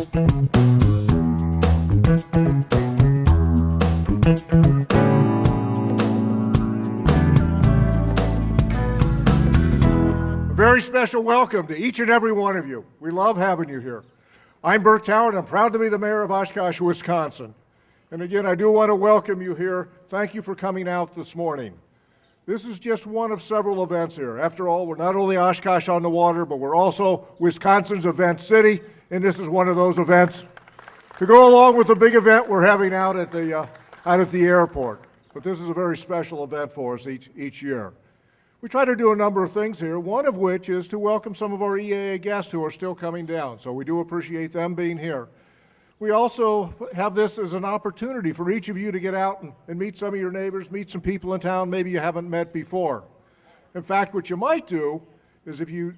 Very special welcome to each and every one of you. We love having you here. I'm Bert Tower, and I'm proud to be the mayor of Oshkosh, Wisconsin. And again, I do want to welcome you here. Thank you for coming out this morning. This is just one of several events here. After all, we're not only Oshkosh on the water, but we're also Wisconsin's event city, and this is one of those events to go along with the big event we're having out at the airport. But this is a very special event for us each year. We try to do a number of things here, one of which is to welcome some of our EAA guests who are still coming down, so we do appreciate them being here. We also have this as an opportunity for each of you to get out and meet some of your neighbors, meet some people in town maybe you haven't met before. In fact, what you might do is if you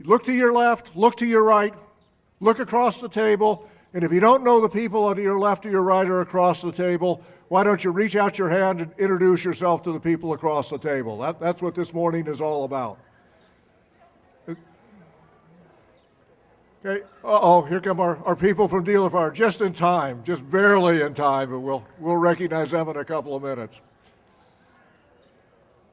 look to your left, look to your right, look across the table, and if you don't know the people to your left or your right or across the table, why don't you reach out your hand and introduce yourself to the people across the table? That's what this morning is all about. Okay, here come our people from Dealer Fire, just in time, just barely in time, but we'll recognize them in a couple of minutes.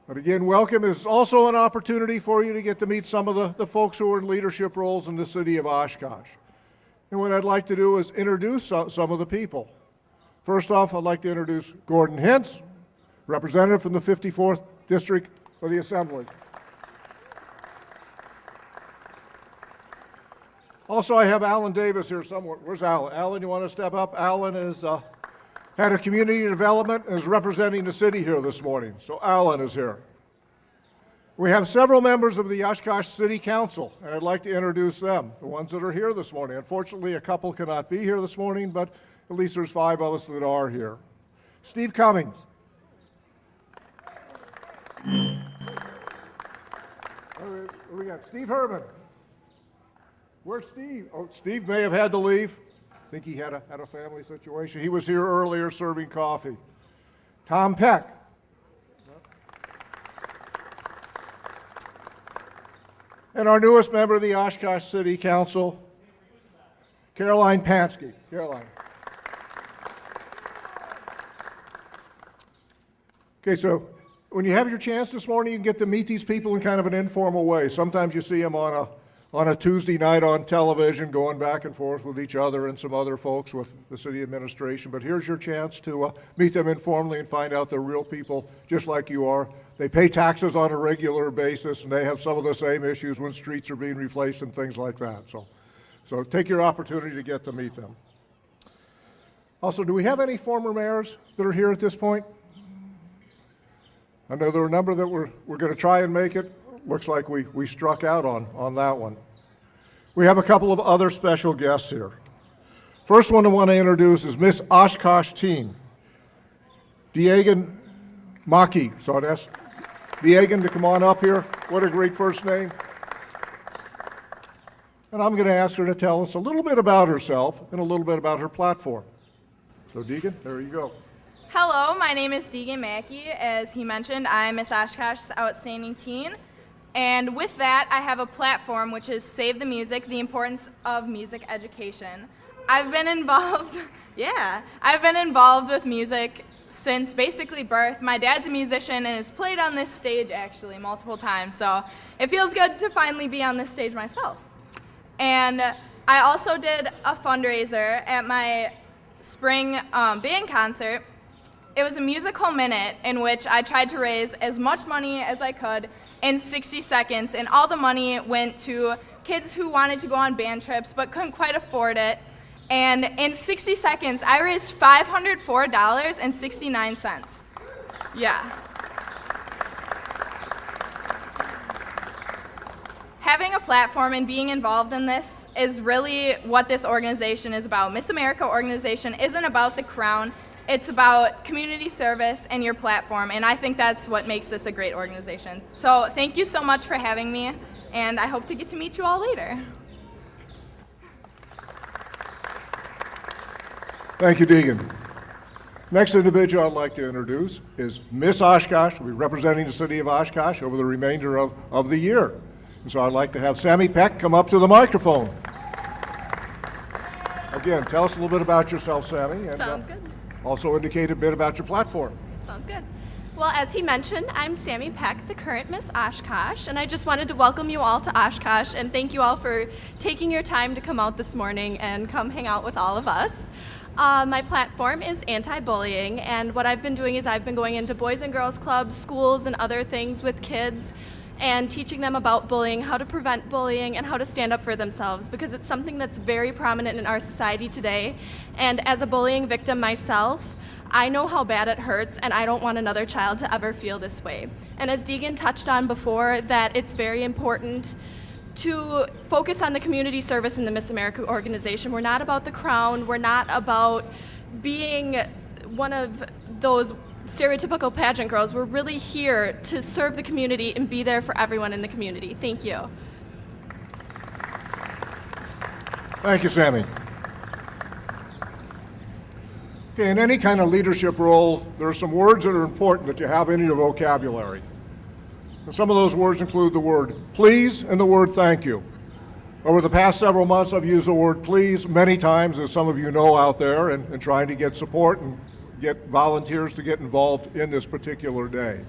But again, welcome is also an opportunity for you to get to meet some of the folks who are in leadership roles in the city of Oshkosh. And what I'd like to do is introduce some of the people. First off, I'd like to introduce Gordon Hintz, representative from the 54th District of the Assembly. Also, I have Alan Davis here somewhere. Where's Alan? Alan, you want to step up? Alan is head of community development and is representing the city here this morning. So Alan is here. We have several members of the Oshkosh City Council, and I'd like to introduce them, the ones that are here this morning. Unfortunately, a couple cannot be here this morning, but at least there's 5 of us that are here. Steve Cummings. We got Steve Herman. Where's Steve? Oh, Steve may have had to leave. I think he had a family situation. He was here earlier serving coffee. Tom Peck. And our newest member of the Oshkosh City Council, Caroline Pansky. Caroline. Okay, so when you have your chance this morning, you can get to meet these people in kind of an informal way. Sometimes you see them on a Tuesday night on television going back and forth with each other and some other folks with the city administration. But here's your chance to meet them informally and find out they're real people just like you are. They pay taxes on a regular basis, and they have some of the same issues when streets are being replaced and things like that. So take your opportunity to get to meet them. Also, do we have any former mayors that are here at this point? I know there are a number that we're going to try and make it. Looks like we struck out on that one. We have a couple of other special guests here. First one I want to introduce is Miss Oshkosh Teen, Diegan Maki. So I'd ask Diegan to come on up here. What a great first name. And I'm going to ask her to tell us a little bit about herself and a little bit about her platform. So Deegan, there you go. Hello, my name is Deegan Mackey. As he mentioned, I'm Miss Oshkosh's Outstanding Teen. And with that, I have a platform which is Save the Music, the importance of music education. I've been involved with music since basically birth. My dad's a musician and has played on this stage actually multiple times, so it feels good to finally be on this stage myself. And I also did a fundraiser at my spring band concert. It was a musical minute in which I tried to raise as much money as I could in 60 seconds, and all the money went to kids who wanted to go on band trips but couldn't quite afford it. And in 60 seconds, I raised $504.69. Yeah. Having a platform and being involved in this is really what this organization is about. Miss America organization isn't about the crown. It's about community service and your platform, and I think that's what makes this a great organization. So thank you so much for having me, and I hope to get to meet you all later. Thank you, Deegan. Next individual I'd like to introduce is Miss Oshkosh. We'll be representing the city of Oshkosh over the remainder of the year. And so I'd like to have Sammy Peck come up to the microphone. Again, tell us a little bit about yourself, Sammy, and Sounds good. also indicate a bit about your platform. Sounds good. Well, as he mentioned, I'm Sammy Peck, the current Miss Oshkosh, and I just wanted to welcome you all to Oshkosh and thank you all for taking your time to come out this morning and come hang out with all of us. My platform is anti-bullying, and what I've been doing is I've been going into boys and girls clubs, schools, and other things with kids and teaching them about bullying, how to prevent bullying, and how to stand up for themselves, because it's something that's very prominent in our society today. And as a bullying victim myself, I know how bad it hurts, and I don't want another child to ever feel this way. And as Deegan touched on before, that it's very important to focus on the community service in the Miss America organization. We're not about the crown. We're not about being one of those stereotypical pageant girls. We're really here to serve the community and be there for everyone in the community. Thank you. Thank you, Sammy. Okay, in any kind of leadership role, there are some words that are important that you have in your vocabulary. And some of those words include the word please and the word thank you. Over the past several months, I've used the word please many times, as some of you know out there, and trying to get support and get volunteers to get involved in this particular day.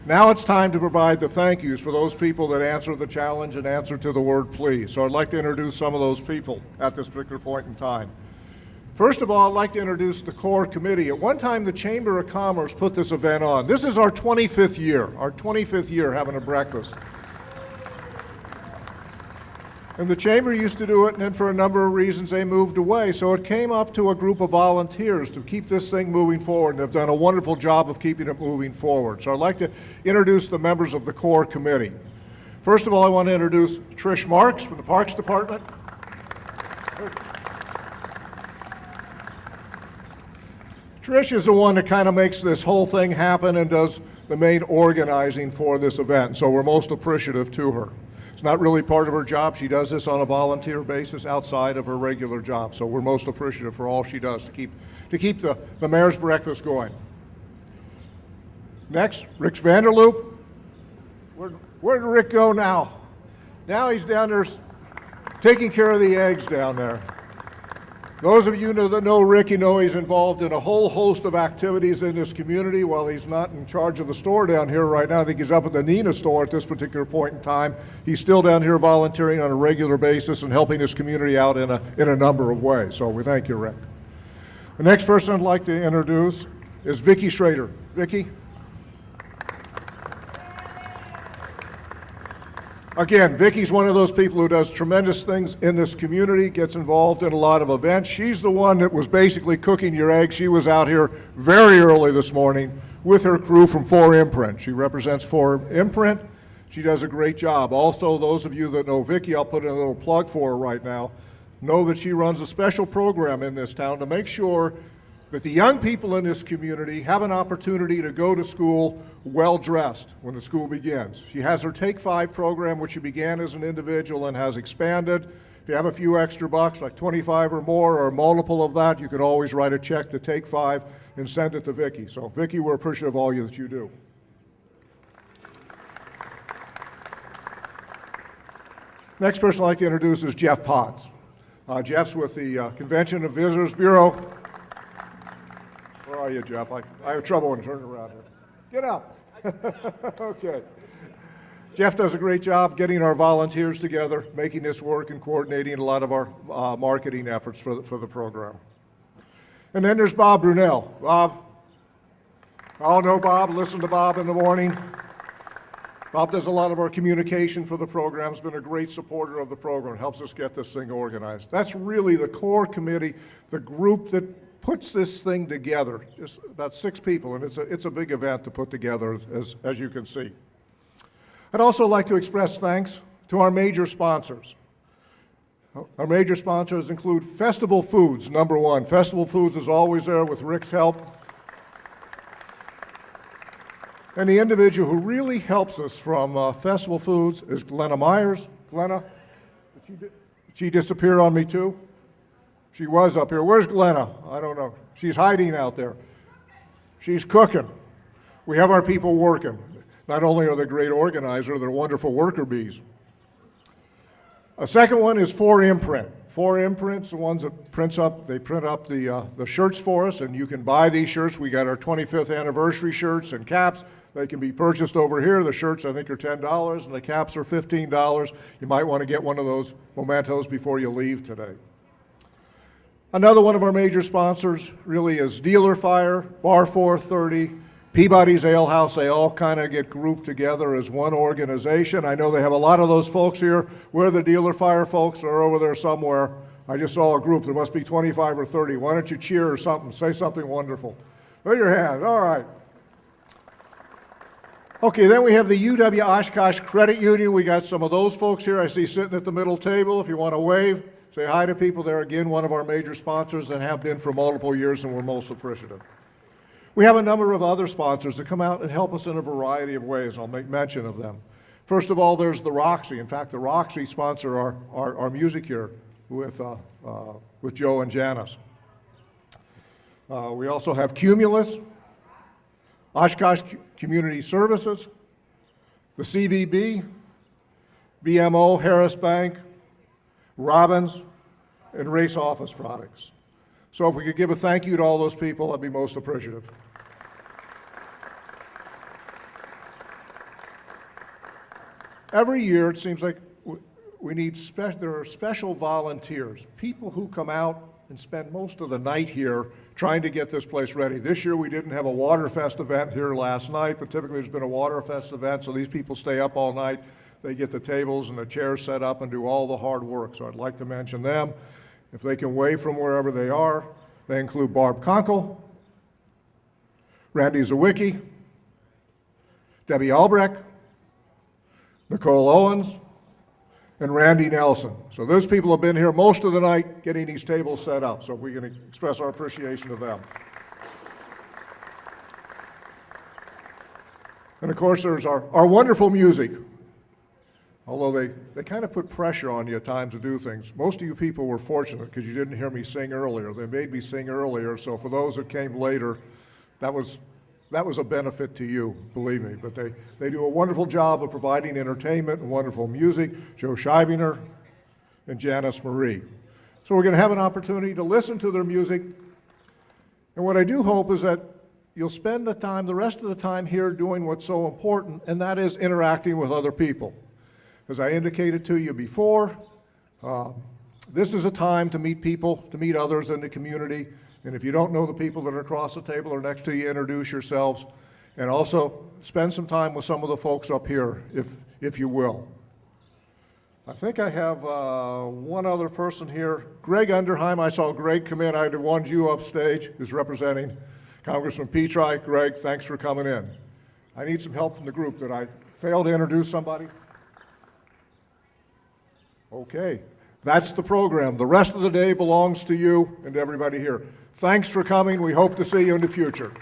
Now it's time to provide the thank yous for those people that answer the challenge and answer to the word please. So I'd like to introduce some of those people at this particular point in time. First of all, I'd like to introduce the core committee. At one time, the Chamber of Commerce put this event on. This is our 25th year having a breakfast. And the Chamber used to do it, and then for a number of reasons, they moved away. So it came up to a group of volunteers to keep this thing moving forward, and they've done a wonderful job of keeping it moving forward. So I'd like to introduce the members of the core committee. First of all, I want to introduce Trish Marks from the Parks Department. Trish is the one that kind of makes this whole thing happen and does the main organizing for this event, so we're most appreciative to her. It's not really part of her job. She does this on a volunteer basis outside of her regular job, so we're most appreciative for all she does to keep the mayor's breakfast going. Next, Rick Vanderloop. Where did Rick go now? Now he's down there taking care of the eggs down there. Those of you that know Rick, you know he's involved in a whole host of activities in this community. While he's not in charge of the store down here right now, I think he's up at the Nina store at this particular point in time. He's still down here volunteering on a regular basis and helping his community out in a number of ways. So we thank you, Rick. The next person I'd like to introduce is Vicki Schrader. Vicki? Again, Vicki's one of those people who does tremendous things in this community, gets involved in a lot of events. She's the one that was basically cooking your eggs. She was out here very early this morning with her crew from 4 Imprint. She represents 4 Imprint. She does a great job. Also, those of you that know Vicki, I'll put in a little plug for her right now, know that she runs a special program in this town to make sure that the young people in this community have an opportunity to go to school well-dressed when the school begins. She has her Take 5 program, which she began as an individual and has expanded. If you have a few extra bucks, like 25 or more, or a multiple of that, you can always write a check to Take 5 and send it to Vicki. So Vicki, we're appreciative of all that you do. Next person I'd like to introduce is Jeff Potts. Jeff's with the Convention and Visitors Bureau. Where are you, Jeff? I have trouble when turning around here. Get up. Okay. Jeff does a great job getting our volunteers together, making this work, and coordinating a lot of our marketing efforts for the program. And then there's Bob Brunel. Bob, I all know Bob, listen to Bob in the morning. Bob does a lot of our communication for the program, has been a great supporter of the program, helps us get this thing organized. That's really the core committee, the group that puts this thing together. It's about 6 people, and it's a big event to put together, as you can see. I'd also like to express thanks to our major sponsors. Our major sponsors include Festival Foods, number 1. Festival Foods is always there with Rick's help. And the individual who really helps us from Festival Foods is Glenna Myers. Glenna, did she disappear on me too? She was up here. Where's Glenna? I don't know. She's hiding out there. She's cooking. We have our people working. Not only are they great organizers, they're wonderful worker bees. A second one is 4 Imprint. 4 imprints, the ones that they print up the shirts for us, and you can buy these shirts. We got our 25th anniversary shirts and caps. They can be purchased over here. The shirts, I think, are $10, and the caps are $15. You might want to get one of those mementos before you leave today. Another one of our major sponsors really is Dealer Fire, Bar 430, Peabody's Ale House. They all kind of get grouped together as one organization. I know they have a lot of those folks here. Where the Dealer Fire folks are over there somewhere. I just saw a group. There must be 25 or 30. Why don't you cheer or something? Say something wonderful. Raise your hand. All right. Okay, then we have the UW Oshkosh Credit Union. We got some of those folks here I see sitting at the middle table. If you want to wave, say hi to people. They're, again, one of our major sponsors and have been for multiple years, and we're most appreciative. We have a number of other sponsors that come out and help us in a variety of ways. I'll make mention of them. First of all, there's the Roxy. In fact, the Roxy sponsor our music here with Joe and Janice. We also have Cumulus, Oshkosh Community Services, the CVB, BMO, Harris Bank, Robbins, and Race Office Products. So if we could give a thank you to all those people, I'd be most appreciative. Every year, it seems like we need there are special volunteers, people who come out and spend most of the night here trying to get this place ready. This year, we didn't have a Waterfest event here last night, but typically there's been a Waterfest event, so these people stay up all night. They get the tables and the chairs set up and do all the hard work, so I'd like to mention them. If they can wave from wherever they are, they include Barb Conkle, Randy Zawicki, Debbie Albrecht, Nicole Owens, and Randy Nelson. So those people have been here most of the night getting these tables set up, so if we can express our appreciation of them. And of course, there's our wonderful music. Although they kind of put pressure on you at times to do things. Most of you people were fortunate because you didn't hear me sing earlier. They made me sing earlier, so for those that came later, that was a benefit to you, believe me. But they do a wonderful job of providing entertainment and wonderful music. Joe Scheibinger and Janice Marie. So we're going to have an opportunity to listen to their music. And what I do hope is that you'll spend the rest of the time here doing what's so important, and that is interacting with other people. As I indicated to you before, this is a time to meet people, to meet others in the community. And if you don't know the people that are across the table or next to you, introduce yourselves. And also spend some time with some of the folks up here, if you will. I think I have one other person here. Greg Underheim. I saw Greg come in. I wanted you upstage, who's representing Congressman Petri. Greg, thanks for coming in. I need some help from the group. Did I fail to introduce somebody? Okay, that's the program. The rest of the day belongs to you and to everybody here. Thanks for coming. We hope to see you in the future.